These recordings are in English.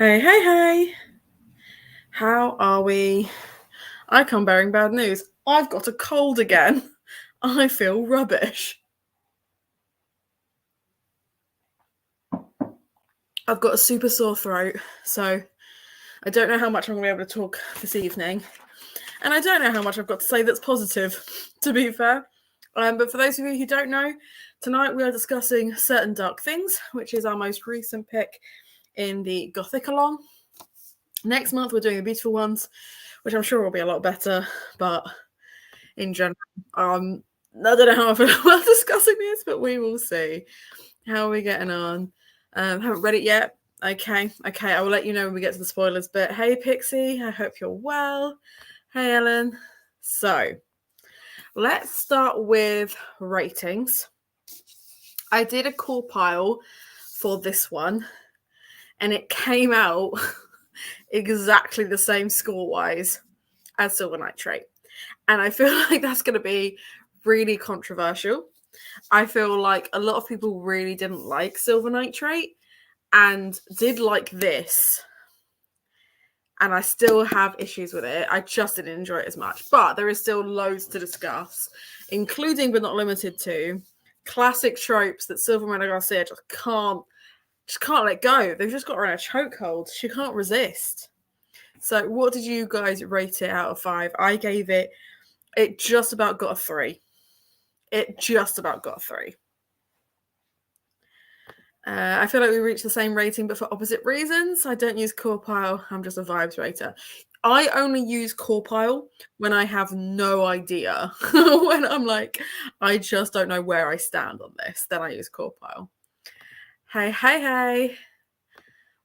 Hey. How are we? I come bearing bad news. I've got a cold again. I feel rubbish. I've got a super sore throat, so I don't know how much I'm going to be able to talk this evening. And I don't know how much I've got to say that's positive, to be fair. But for those of you who don't know, tonight we are discussing Certain Dark Things, which is our most recent pick in the Gothicalong. Next month we're doing the Beautiful Ones, which I'm sure will be a lot better, but in general, I don't know how I feel about discussing this, but we will see. How are we getting on? Haven't read it yet. Okay, I will let you know when we get to the spoilers bit. Hey Pixie, I hope you're well. Hey Ellen. So, let's start with ratings. I did a core pile for this one, and it came out exactly the same score-wise as Silver Nitrate. And I feel like that's going to be really controversial. I feel like a lot of people really didn't like Silver Nitrate and did like this. And I still have issues with it. I just didn't enjoy it as much. But there is still loads to discuss, including but not limited to classic tropes that Silvia Moreno Garcia just can't let go. They've just got her in a chokehold. She can't resist. So what did you guys rate it out of 5? I gave it just about got a 3. It just about got a 3. I feel like we reached the same rating, but for opposite reasons. I don't use core pile. I'm just a vibes rater. I only use core pile when I have no idea. When I'm like, I just don't know where I stand on this. Then I use core pile. Hey.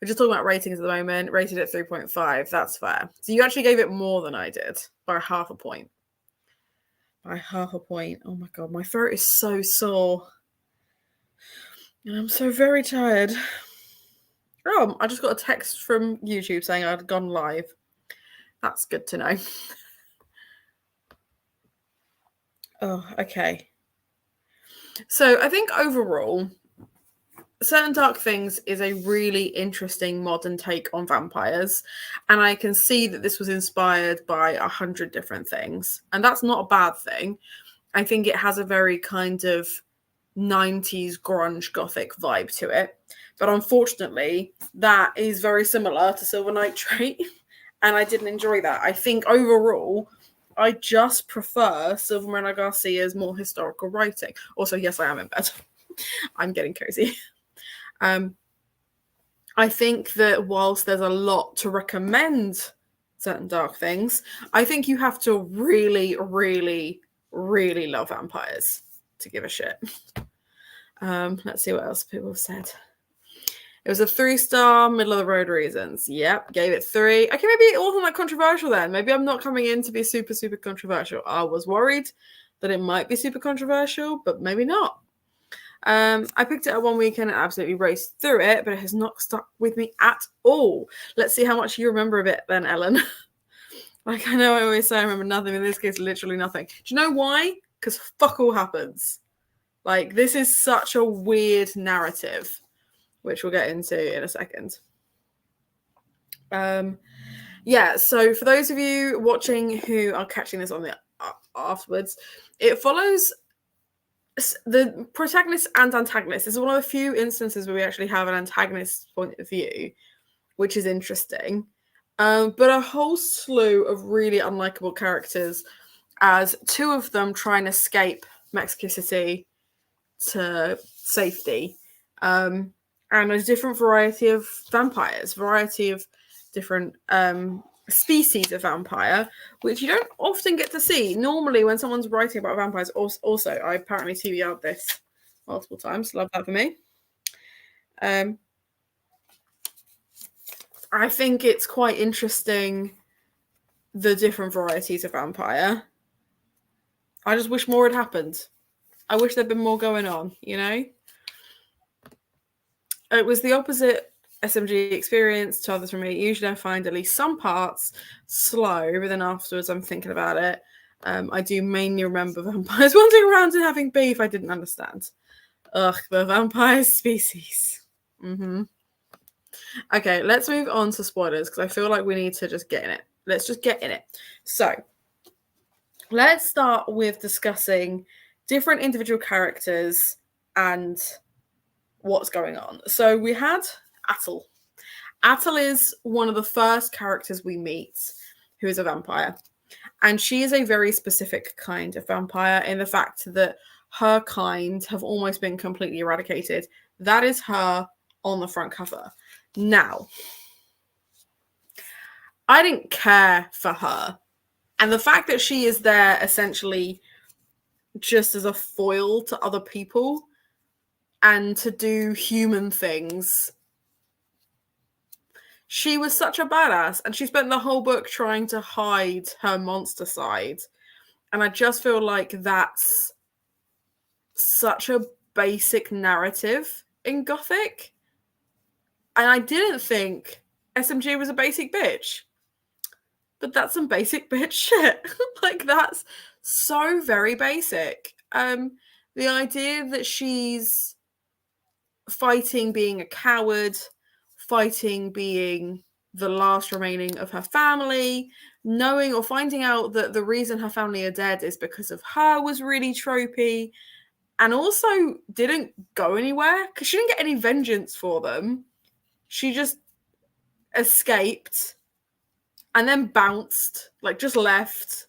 We're just talking about ratings at the moment. Rated at 3.5. That's fair. So you actually gave it more than I did by half a point. By half a point. Oh my god, my throat is so sore. And I'm so very tired. Oh, I just got a text from YouTube saying I'd gone live. That's good to know. Oh, okay. So I think overall, Certain Dark Things is a really interesting modern take on vampires. And I can see that this was inspired by 100 different things. And that's not a bad thing. I think it has a very kind of 90s grunge gothic vibe to it. But unfortunately, that is very similar to Silver Nitrate. And I didn't enjoy that. I think overall, I just prefer Silvia Moreno Garcia's more historical writing. Also, yes, I am in bed. I'm getting cozy. I think that whilst there's a lot to recommend Certain Dark Things, I think you have to really, really, really love vampires to give a shit. Let's see what else people have said. It was a 3-star, middle of the road reasons. Yep, gave it 3. Okay, maybe it wasn't that controversial then. Maybe I'm not coming in to be super, super controversial. I was worried that it might be super controversial, but maybe not. I picked it up one weekend and absolutely raced through it, but it has not stuck with me at all. Let's see how much you remember of it then, Ellen. Like, I know I always say I remember nothing. In this case, literally nothing. Do you know why? Because fuck all happens. Like, this is such a weird narrative, which we'll get into in a second. Yeah, so for those of you watching who are catching this on the afterwards, it follows the protagonist and antagonist. This is one of the few instances where we actually have an antagonist point of view, which is interesting. But a whole slew of really unlikable characters, as 2 of them try and escape Mexico City to safety. And a different variety of vampires, variety of different species of vampire, which you don't often get to see. Normally, when someone's writing about vampires, also I apparently TBR'd this multiple times. Love that for me. I think it's quite interesting, the different varieties of vampire. I just wish more had happened. I wish there'd been more going on, you know? It was the opposite SMG experience to others for me. Usually I find at least some parts slow, but then afterwards I'm thinking about it. I do mainly remember vampires wandering around and having beef I didn't understand. Ugh, the vampire species. Okay, let's move on to spoilers because I feel like we need to just get in it. Let's just get in it. So, let's start with discussing different individual characters and what's going on. So, we had Atul. Atul is one of the first characters we meet who is a vampire. And she is a very specific kind of vampire in the fact that her kind have almost been completely eradicated. That is her on the front cover. Now, I didn't care for her. And the fact that she is there essentially just as a foil to other people and to do human things. She was such a badass, and she spent the whole book trying to hide her monster side. And I just feel like that's such a basic narrative in Gothic. And I didn't think SMG was a basic bitch. But that's some basic bitch shit. Like, that's so very basic. The idea that she's fighting being a coward, fighting being the last remaining of her family, knowing or finding out that the reason her family are dead is because of her was really tropey, and also didn't go anywhere because she didn't get any vengeance for them. She just escaped and then bounced, like just left.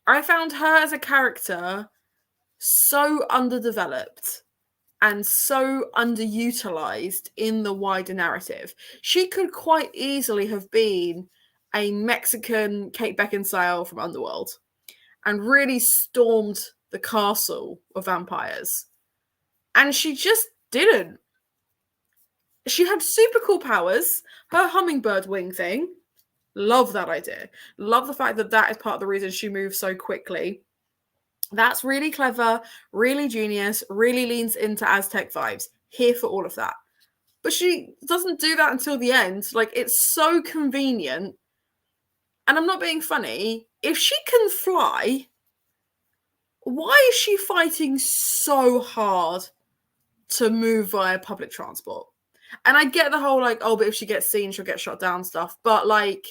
I found her as a character so underdeveloped and so underutilized in the wider narrative. She could quite easily have been a Mexican Kate Beckinsale from Underworld and really stormed the castle of vampires. And she just didn't. She had super cool powers. Her hummingbird wing thing. Love that idea. Love the fact that that is part of the reason she moves so quickly. That's really clever, really genius, really leans into Aztec vibes. Here for all of that. But she doesn't do that until the end. Like, it's so convenient. And I'm not being funny. If she can fly, why is she fighting so hard to move via public transport? And I get the whole, like, oh, but if she gets seen, she'll get shot down stuff. But, like,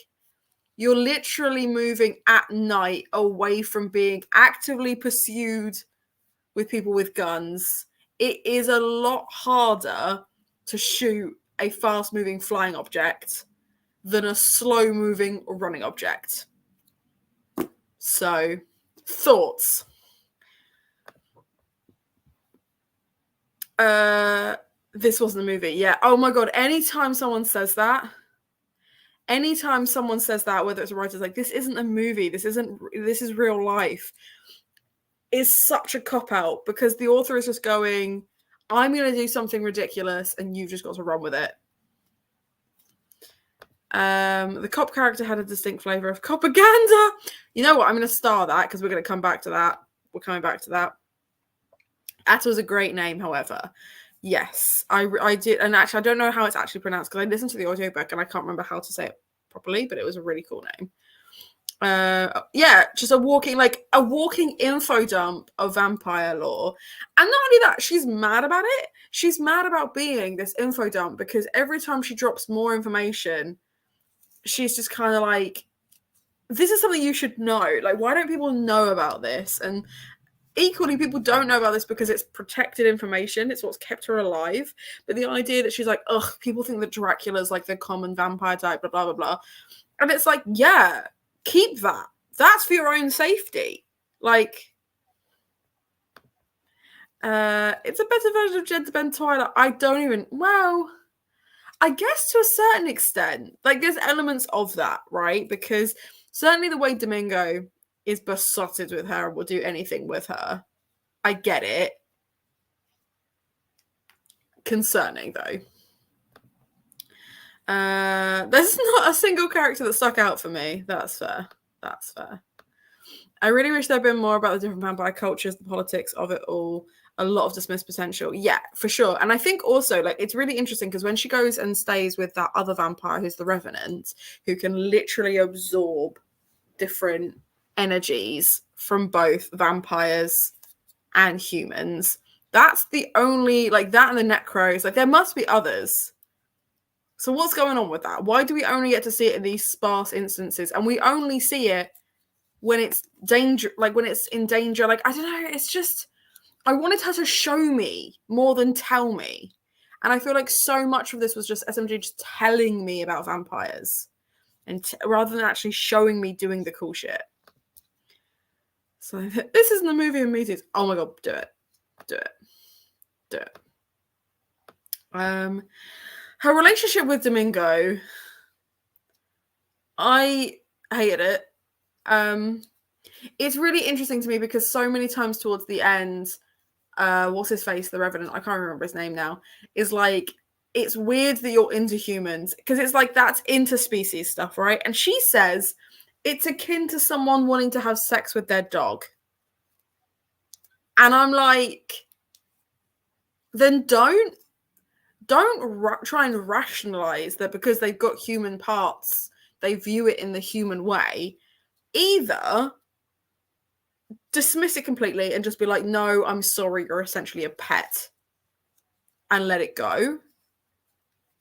you're literally moving at night away from being actively pursued with people with guns. It is a lot harder to shoot a fast-moving flying object than a slow-moving running object. So, thoughts? This wasn't a movie. Yeah. Oh my god. Anytime someone says that, whether it's a writer's like, this isn't a movie, this is real life, is such a cop-out because the author is just going, I'm going to do something ridiculous and you've just got to run with it. The cop character had a distinct flavour of propaganda. You know what? I'm going to star that because we're going to come back to that. We're coming back to that. Atta was a great name, however. Yes, I did. And actually, I don't know how it's actually pronounced because I listened to the audiobook and I can't remember how to say it properly, but it was a really cool name. Yeah, just a walking info dump of vampire lore. And not only that, she's mad about it. She's mad about being this info dump because every time she drops more information, she's just kind of like, this is something you should know. Like, why don't people know about this? And equally, people don't know about this because it's protected information. It's what's kept her alive. But the idea that she's like, ugh, people think that Dracula's like the common vampire type, blah, blah, blah, blah. And it's like, yeah, keep that. That's for your own safety. Like, it's a better version of Gentleman Twilight. I guess to a certain extent. Like, there's elements of that, right? Because certainly the way Domingo is besotted with her and will do anything with her. I get it. Concerning, though. There's not a single character that stuck out for me. That's fair. I really wish there'd been more about the different vampire cultures, the politics of it all. A lot of dismissed potential. Yeah, for sure. And I think also, like, it's really interesting because when she goes and stays with that other vampire who's the Revenant, who can literally absorb different energies from both vampires and humans, that's the only, like, that and the Necros. Like, there must be others. So what's going on with that? Why do we only get to see it in these sparse instances? And we only see it when it's danger, like when it's in danger. Like, I don't know, it's just, I wanted her to show me more than tell me. And I feel like so much of this was just SMG just telling me about vampires, and rather than actually showing me doing the cool shit. So this isn't a movie of meetings. Oh my god, do it. Do it. Do it. Her relationship with Domingo, I hated it. It's really interesting to me because so many times towards the end, what's his face, the Revenant, I can't remember his name now, is like, it's weird that you're into humans, because it's like, that's interspecies stuff, right? And she says it's akin to someone wanting to have sex with their dog. And I'm like, then don't try and rationalize that because they've got human parts, they view it in the human way. Either dismiss it completely and just be like, no, I'm sorry, you're essentially a pet, and let it go.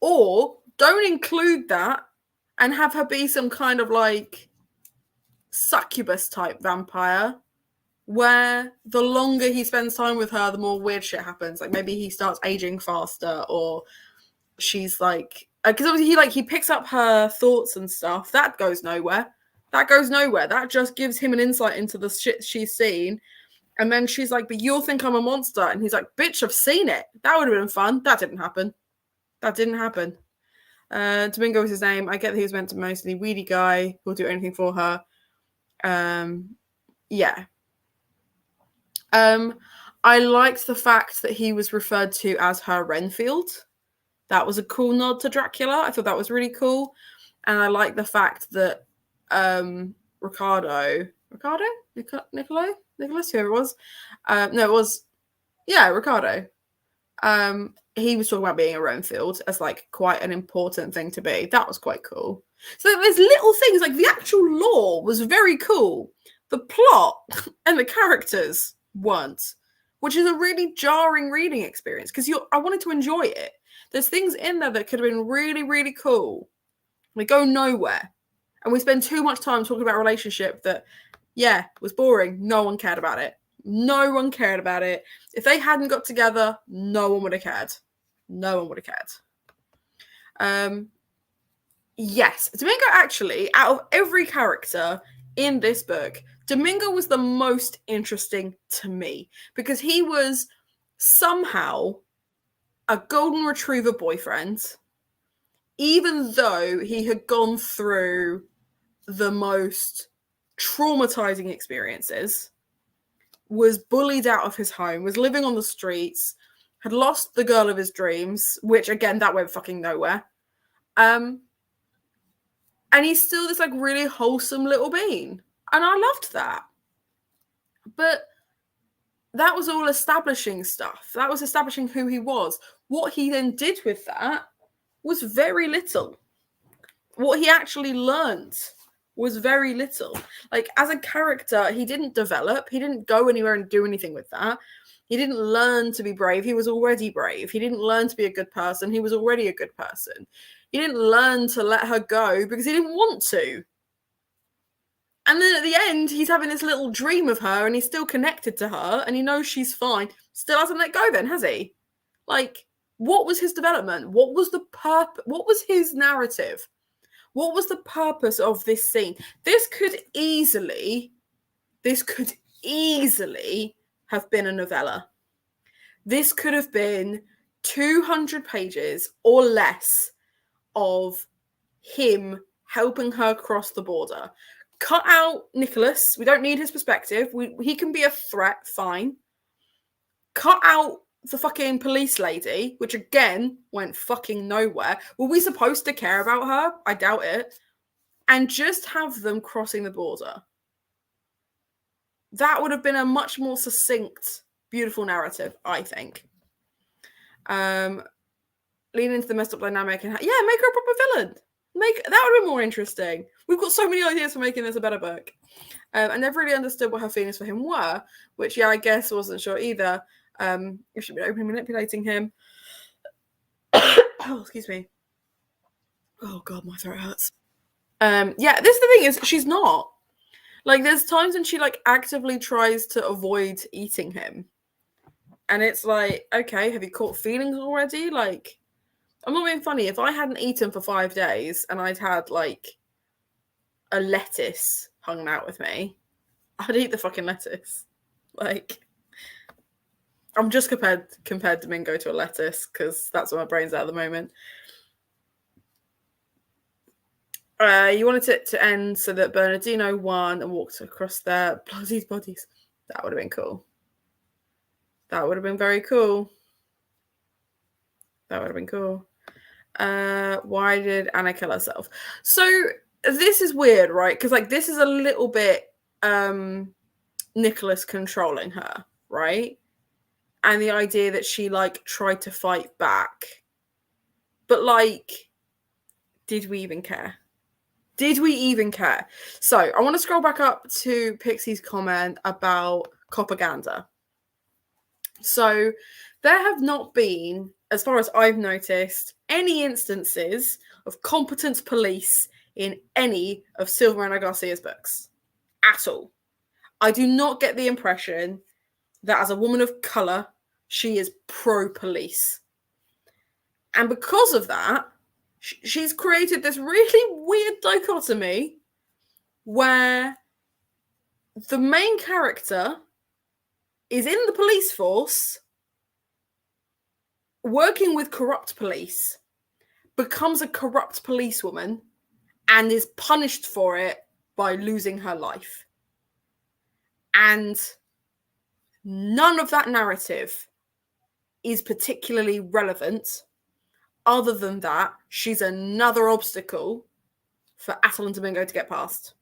Or don't include that and have her be some kind of like succubus type vampire where the longer he spends time with her, the more weird shit happens. Like maybe he starts aging faster, or she's like, because obviously he picks up her thoughts and stuff. That goes nowhere. That just gives him an insight into the shit she's seen. And then she's like, but you'll think I'm a monster. And he's like, bitch, I've seen it. That would have been fun. That didn't happen. Domingo was his name. I get that he was meant to be mostly weedy guy who'll do anything for her. Yeah. I liked the fact that he was referred to as her Renfield. That was a cool nod to Dracula. I thought that was really cool. And I like the fact that Nicholas, whoever it was. Ricardo. He was talking about being a Renfield as like quite an important thing to be. That was quite cool. So there's little things, like the actual lore was very cool. The plot and the characters weren't, which is a really jarring reading experience because I wanted to enjoy it. There's things in there that could have been really, really cool. They go nowhere. And we spend too much time talking about a relationship that, was boring. No one cared about it. If they hadn't got together, no one would have cared. Yes, Domingo actually, out of every character in this book, Domingo was the most interesting to me because he was somehow a golden retriever boyfriend, even though he had gone through the most traumatizing experiences, was bullied out of his home, was living on the streets, had lost the girl of his dreams, which again, that went fucking nowhere. And he's still this like really wholesome little bean. And I loved that. But that was all establishing stuff. That was establishing who he was. What he then did with that was very little. What he actually learned was very little. Like, as a character, he didn't develop. He didn't go anywhere and do anything with that. He didn't learn to be brave. He was already brave. He didn't learn to be a good person. He was already a good person. He didn't learn to let her go because he didn't want to. And then at the end, he's having this little dream of her and he's still connected to her and he knows she's fine. Still hasn't let go then, has he? Like, what was his development? What was the purpose? What was his narrative? What was the purpose of this scene? This could easily have been a novella. This could have been 200 pages or less of him helping her cross the border. Cut out Nicholas. We don't need his perspective. He can be a threat, fine. Cut out the fucking police lady, which again went fucking nowhere. Were we supposed to care about her? I doubt it. And just have them crossing the border. That would have been a much more succinct, beautiful narrative, I think. Lean into the messed up dynamic and make her a proper villain. That would have been more interesting. We've got so many ideas for making this a better book. I never really understood what her feelings for him were, which, I guess wasn't sure either. If she'd been openly manipulating him. Oh, excuse me. Oh God, my throat hurts. Yeah, this is the thing is she's not. Like, there's times when she like actively tries to avoid eating him. And it's like, okay, have you caught feelings already? Like, I'm not being funny. If I hadn't eaten for 5 days and I'd had like a lettuce hung out with me, I'd eat the fucking lettuce. Like, I'm just compared Domingo to a lettuce because that's where my brain's at the moment. You wanted it to end so that Bernardino won and walked across their bloody bodies. That would have been cool. That would have been very cool. That would have been cool. Why did Anna kill herself? So this is weird, right? Because like this is a little bit Nicholas controlling her, right? And the idea that she like tried to fight back. But like, did we even care? Did we even care? So I want to scroll back up to Pixie's comment about propaganda. So there have not been, as far as I've noticed, any instances of competent police in any of Silvia Moreno Garcia's books at all. I do not get the impression that as a woman of colour, she is pro-police. And because of that, she's created this really weird dichotomy where the main character is in the police force, working with corrupt police, becomes a corrupt policewoman, and is punished for it by losing her life. And none of that narrative is particularly relevant. Other than that, she's another obstacle for Atal and Domingo to get past.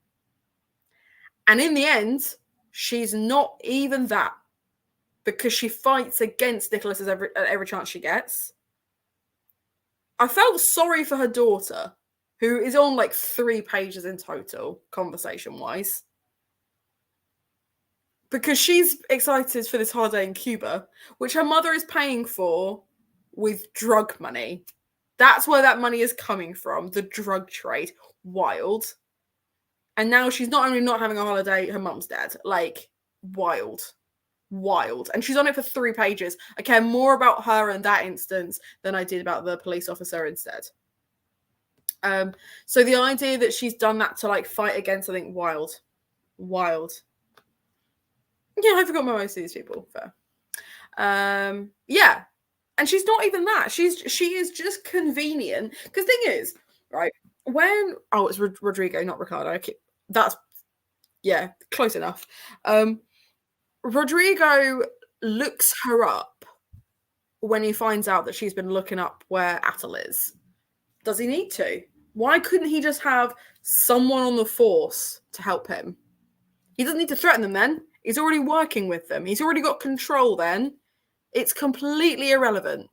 And in the end, she's not even that, because she fights against Nicholas at every chance she gets. I felt sorry for her daughter, who is on like 3 pages in total, conversation-wise. Because she's excited for this holiday in Cuba, which her mother is paying for with drug money. That's where that money is coming from, the drug trade. Wild. And now she's not only not having a holiday, her mum's dead. Like, wild. Wild. And she's on it for 3 pages. I care more about her in that instance than I did about the police officer instead. So the idea that she's done that to like fight against, I think, wild. Yeah, I forgot most of these people. Fair. Yeah. And she's not even that. She is just convenient. Because the thing is, right, it's Rodrigo, not Ricardo. That's, yeah, close enough. Rodrigo looks her up when he finds out that she's been looking up where Atal is. Does he need to? Why couldn't he just have someone on the force to help him? He doesn't need to threaten them then. He's already working with them. He's already got control then. It's completely irrelevant.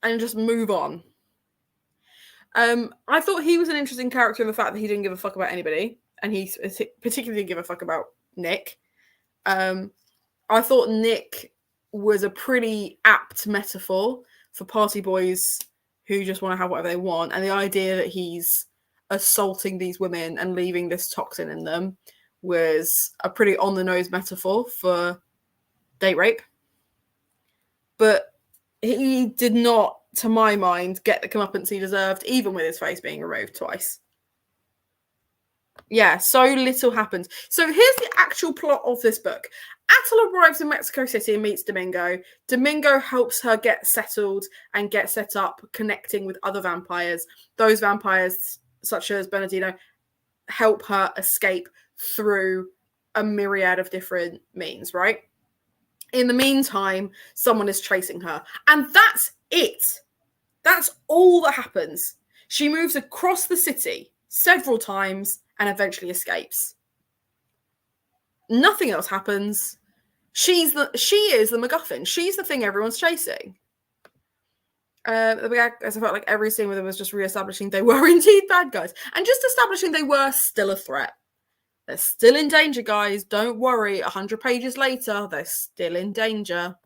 And just move on. I thought he was an interesting character in the fact that he didn't give a fuck about anybody. And he particularly didn't give a fuck about Nick. I thought Nick was a pretty apt metaphor for party boys who just want to have whatever they want. And the idea that he's assaulting these women and leaving this toxin in them was a pretty on-the-nose metaphor for date rape. But he did not, to my mind, get the comeuppance he deserved, even with his face being removed twice. Yeah, so little happens. So here's the actual plot of this book. Atal arrives in Mexico City and meets Domingo. Domingo helps her get settled and get set up, connecting with other vampires. Those vampires, such as Bernardino, help her escape through a myriad of different means, right? In the meantime, someone is chasing her. And that's it. That's all that happens. She moves across the city several times and eventually escapes. Nothing else happens. She is the MacGuffin. She's the thing everyone's chasing. I felt like every scene with them was just re-establishing they were indeed bad guys. And just establishing they were still a threat. They're still in danger, guys. Don't worry. 100 pages later, they're still in danger.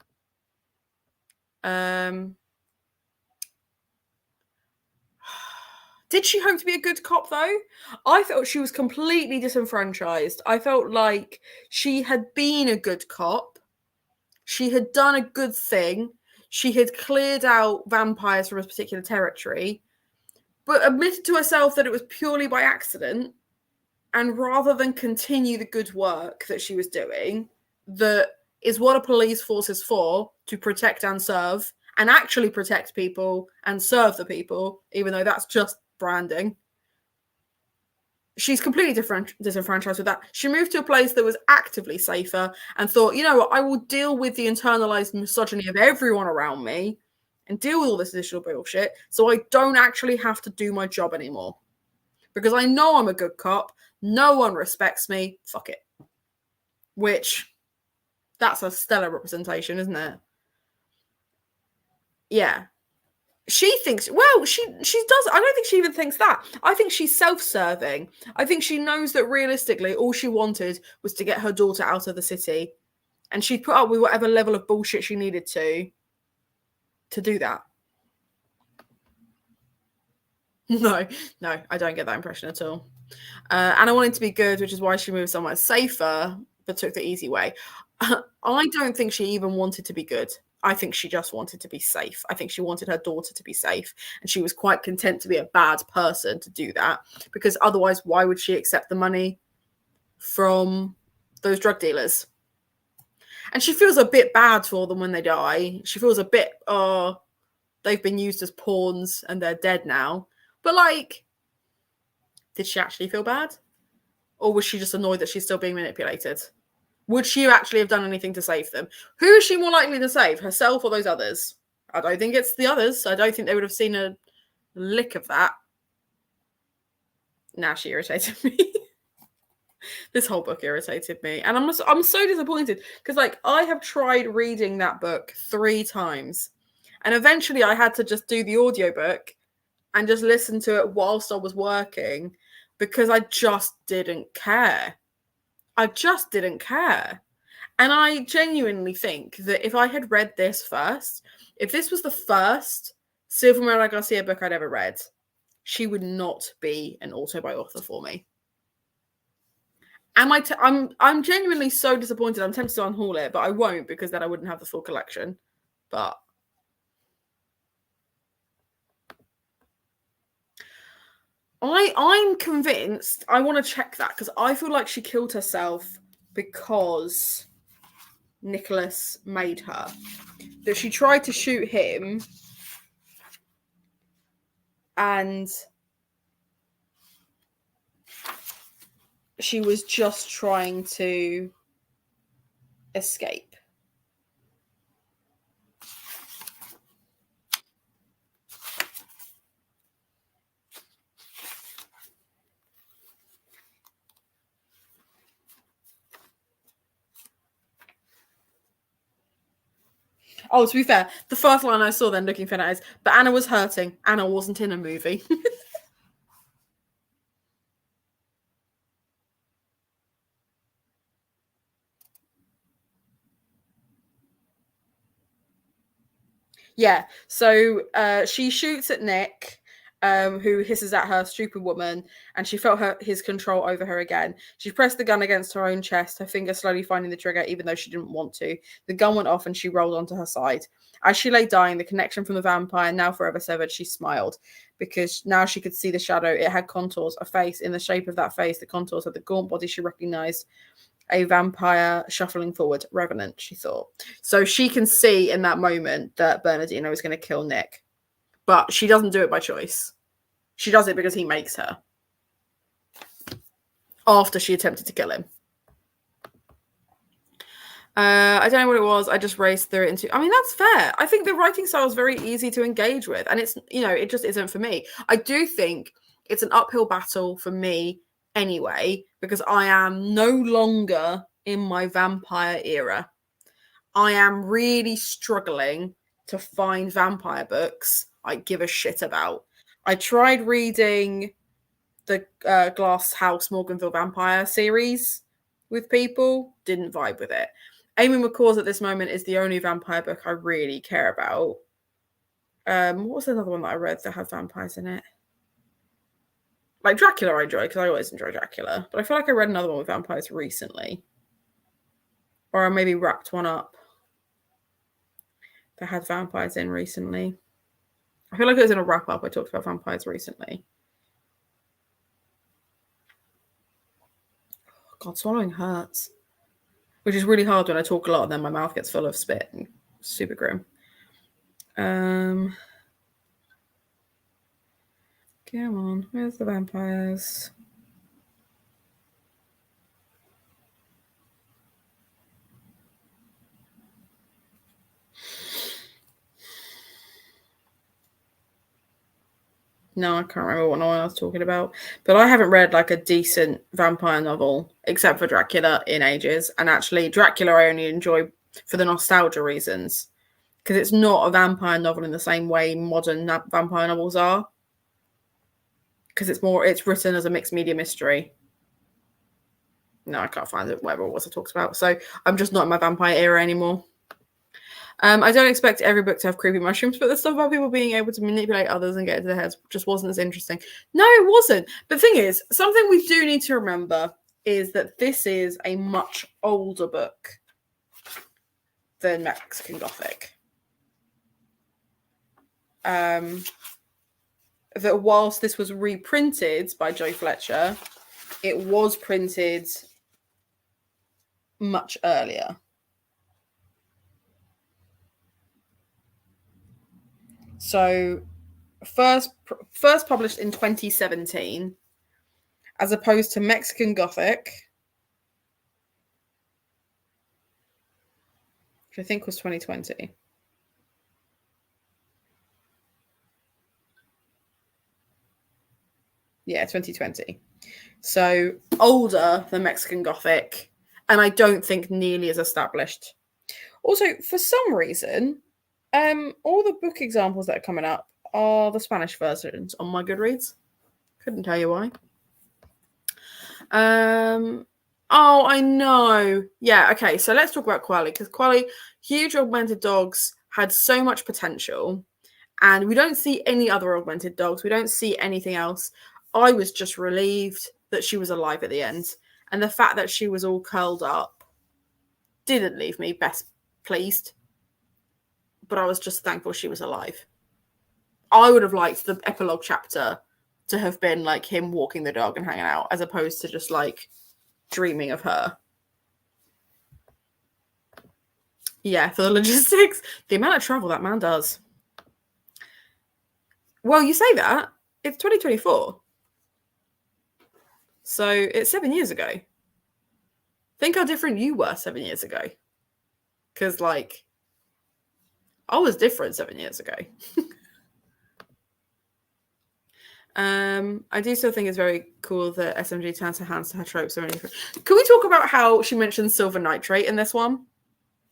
Did she hope to be a good cop, though? I felt she was completely disenfranchised. I felt like she had been a good cop. She had done a good thing. She had cleared out vampires from a particular territory, but admitted to herself that it was purely by accident. And rather than continue the good work that she was doing, that is what a police force is for, to protect and serve, and actually protect people and serve the people, even though that's just branding. She's completely disenfranchised with that. She moved to a place that was actively safer and thought, you know what, I will deal with the internalized misogyny of everyone around me and deal with all this additional bullshit so I don't actually have to do my job anymore. Because I know I'm a good cop. No one respects me. Fuck it. Which, that's a stellar representation, isn't it? Yeah. She thinks, well, she does. I don't think she even thinks that. I think she's self-serving. I think she knows that realistically, all she wanted was to get her daughter out of the city. And she'd put up with whatever level of bullshit she needed to do that. No, I don't get that impression at all. Anna wanted to be good, which is why she moved somewhere safer, but took the easy way. I don't think she even wanted to be good. I think she just wanted to be safe. I think she wanted her daughter to be safe. And she was quite content to be a bad person to do that. Because otherwise, why would she accept the money from those drug dealers? And she feels a bit bad for them when they die. She feels a bit, they've been used as pawns and they're dead now. But like, did she actually feel bad? Or was she just annoyed that she's still being manipulated? Would she actually have done anything to save them? Who is she more likely to save, herself or those others? I don't think it's the others. I don't think they would have seen a lick of that. Now she irritated me. This whole book irritated me. And I'm so disappointed because, like, I have tried reading that book 3 times. And eventually I had to just do the audiobook and just listen to it whilst I was working because I just didn't care. I just didn't care. And I genuinely think that if I had read this first, if this was the first Silvia Moreno Garcia book I'd ever read, she would not be an autobiography for me. I'm genuinely so disappointed. I'm tempted to unhaul it, but I won't because then I wouldn't have the full collection. But I'm convinced. I want to check that because I feel like she killed herself because Nicholas made her. That she tried to shoot him and she was just trying to escape. Oh, to be fair, the first line I saw then looking for that is, but Anna was hurting. Anna wasn't in a movie. Yeah, so she shoots at Nick, who hisses at her, stupid woman, and she felt his control over her again. She pressed the gun against her own chest, her finger slowly finding the trigger, even though she didn't want to. The gun went off and she rolled onto her side. As she lay dying, the connection from the vampire, now forever severed, she smiled, because now she could see the shadow. It had contours, a face. In the shape of that face, the contours of the gaunt body she recognized. A vampire shuffling forward. Revenant, she thought. So she can see in that moment that Bernardino is going to kill Nick. But she doesn't do it by choice. She does it because he makes her. After she attempted to kill him. I don't know what it was. I just raced through it into... I mean, that's fair. I think the writing style is very easy to engage with. And it's, you know, it just isn't for me. I do think it's an uphill battle for me anyway, because I am no longer in my vampire era. I am really struggling to find vampire books I give a shit about. I tried reading the Glass House Morganville Vampire series with people, didn't vibe with it. Amy McCaw's at this moment is the only vampire book I really care about. What was another one that I read that had vampires in it? Like Dracula I enjoy, because I always enjoy Dracula. But I feel like I read another one with vampires recently. Or I maybe wrapped one up that had vampires in recently. I feel like it was in a wrap-up I talked about vampires recently. God, swallowing hurts. Which is really hard when I talk a lot and then my mouth gets full of spit. And super grim. Come on, where's the vampires? No, I can't remember what novel I was talking about. But I haven't read like a decent vampire novel, except for Dracula, in ages. And actually, Dracula I only enjoy for the nostalgia reasons. Because it's not a vampire novel in the same way modern vampire novels are. Because it's written as a mixed media mystery. No, I can't find it, whatever it was I talked about. So I'm just not in my vampire era anymore. I don't expect every book to have creepy mushrooms, but the stuff about people being able to manipulate others and get into their heads just wasn't as interesting. No, it wasn't. But the thing is, something we do need to remember is that this is a much older book than Mexican Gothic. That whilst this was reprinted by Joe Fletcher, it was printed much earlier. So first published in 2017, as opposed to Mexican Gothic, which I think was 2020. Yeah, 2020. So older than Mexican Gothic, and I don't think nearly as established. Also, for some reason, all the book examples that are coming up are the Spanish versions on my Goodreads. Couldn't tell you why. Oh, I know. Yeah, okay, so let's talk about Quali, because Quali, huge augmented dogs, had so much potential, and we don't see any other augmented dogs. We don't see anything else. I was just relieved that she was alive at the end, and the fact that she was all curled up didn't leave me best pleased, but I was just thankful she was alive. I would have liked the epilogue chapter to have been like him walking the dog and hanging out, as opposed to just like dreaming of her. Yeah, for the logistics, the amount of travel that man does. Well, you say that. It's 2024. So it's 7 years ago. Think how different you were 7 years ago. Because, like, I was different 7 years ago. I do still think it's very cool that SMG turns her hands to her tropes. Can we talk about how she mentioned silver nitrate in this one?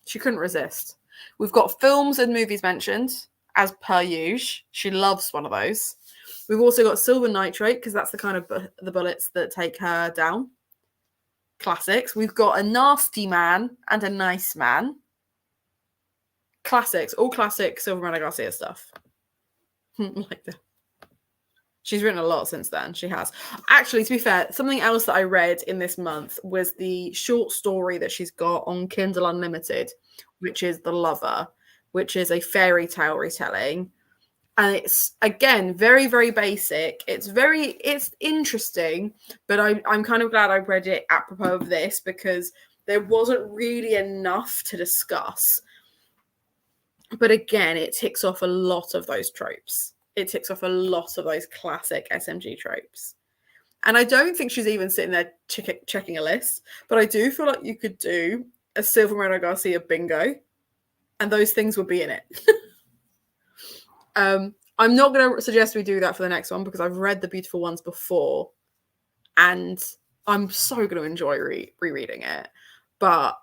She couldn't resist. We've got films and movies mentioned, as per usual. She loves one of those. We've also got silver nitrate, because that's the kind of the bullets that take her down. Classics. We've got a nasty man and a nice man. Classics. All classic Silvia Moreno Garcia stuff. Like that. She's written a lot since then. She has. Actually, to be fair, something else that I read in this month was the short story that she's got on Kindle Unlimited, which is The Lover, which is a fairy tale retelling. And it's, again, very, very basic. It's interesting, but I'm kind of glad I read it apropos of this, because there wasn't really enough to discuss. But again, it ticks off a lot of those tropes. It ticks off a lot of those classic SMG tropes. And I don't think she's even sitting there checking a list, but I do feel like you could do a Silvia Moreno Garcia bingo, and those things would be in it. I'm not going to suggest we do that for the next one, because I've read the beautiful ones before, and I'm so going to enjoy rereading it. But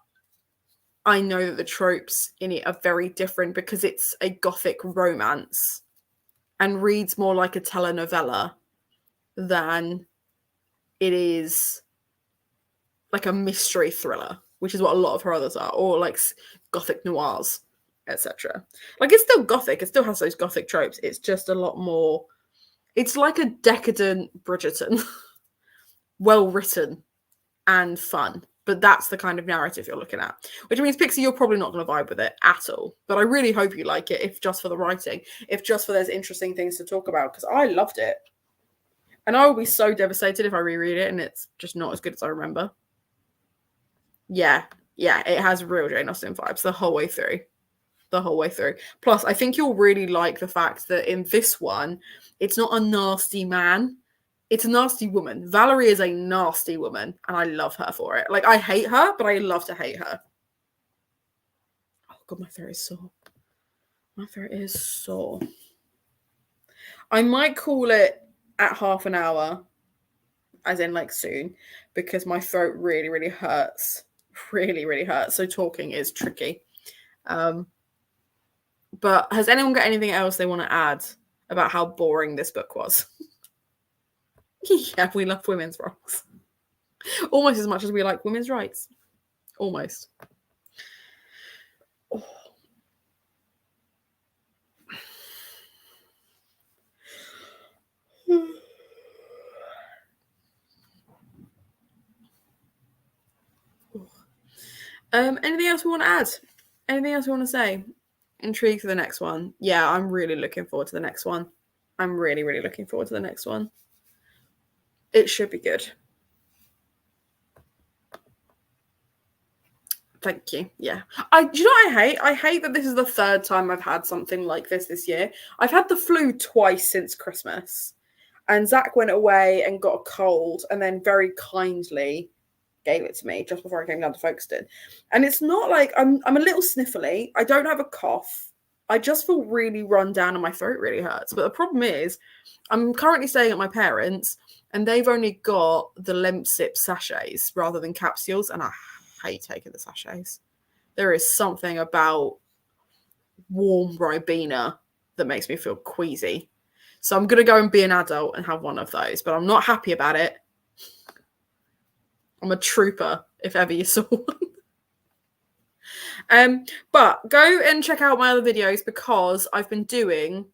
I know that the tropes in it are very different, because it's a Gothic romance and reads more like a telenovela than it is like a mystery thriller, which is what a lot of her others are, or like Gothic noirs, etc. Like, it's still Gothic. It still has those Gothic tropes. It's just a lot more, It's like a decadent Bridgerton. Well written and fun. But that's the kind of narrative you're looking at. Which means, Pixie, you're probably not going to vibe with it at all. But I really hope you like it, if just for the writing. If just for there's interesting things to talk about. Because I loved it. And I will be so devastated if I reread it and it's just not as good as I remember. Yeah, it has real Jane Austen vibes the whole way through. The whole way through. Plus, I think you'll really like the fact that in this one, it's not a nasty man. It's a nasty woman. Valerie is a nasty woman, and I love her for it. Like, I hate her, but I love to hate her. Oh, God, my throat is sore. My throat is sore. I might call it at half an hour, as in, like, soon, because my throat really, really hurts. Really, really hurts. So talking is tricky. But has anyone got anything else they want to add about how boring this book was? Yeah, we love women's rights. Almost as much as we like women's rights. Almost. Oh. Anything else we want to add? Anything else we want to say? Intrigued for the next one. Yeah, I'm really looking forward to the next one. I'm really, really looking forward to the next one. It should be good. Thank you. Yeah. Do you know what I hate? I hate that this is the third time I've had something like this year. I've had the flu twice since Christmas. And Zach went away and got a cold and then very kindly gave it to me just before I came down to Folkestone. And it's not like I'm a little sniffly. I don't have a cough. I just feel really run down and my throat really hurts. But the problem is I'm currently staying at my parents' and they've only got the Lemsip sachets rather than capsules. And I hate taking the sachets. There is something about warm Ribena that makes me feel queasy. So I'm going to go and be an adult and have one of those. But I'm not happy about it. I'm a trooper, if ever you saw one. But go and check out my other videos because I've been doing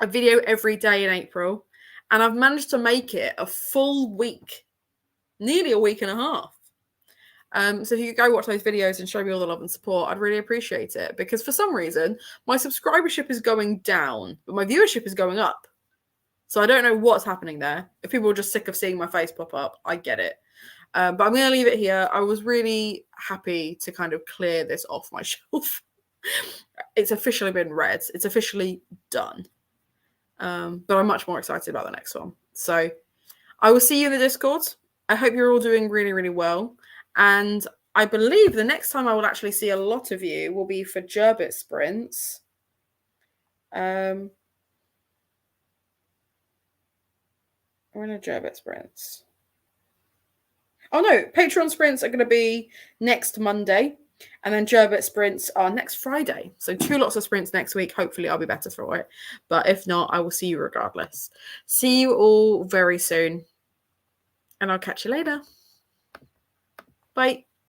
a video every day in April. And I've managed to make it a full week. Nearly a week and a half. So if you could go watch those videos and show me all the love and support, I'd really appreciate it. Because for some reason, my subscribership is going down, but my viewership is going up. So I don't know what's happening there. If people are just sick of seeing my face pop up, I get it. But I'm going to leave it here. I was really happy to kind of clear this off my shelf. It's officially been read. It's officially done. But I'm much more excited about the next one. So I will see you in the Discord. I hope you're all doing really, really well. And I believe the next time I will actually see a lot of you will be for Gerbit sprints. We're in a Gerbit sprints. Oh no, Patreon sprints are going to be next Monday. And then Gerbit sprints are next Friday. So 2 lots of sprints next week. Hopefully I'll be better for it. But if not, I will see you regardless. See you all very soon. And I'll catch you later. Bye.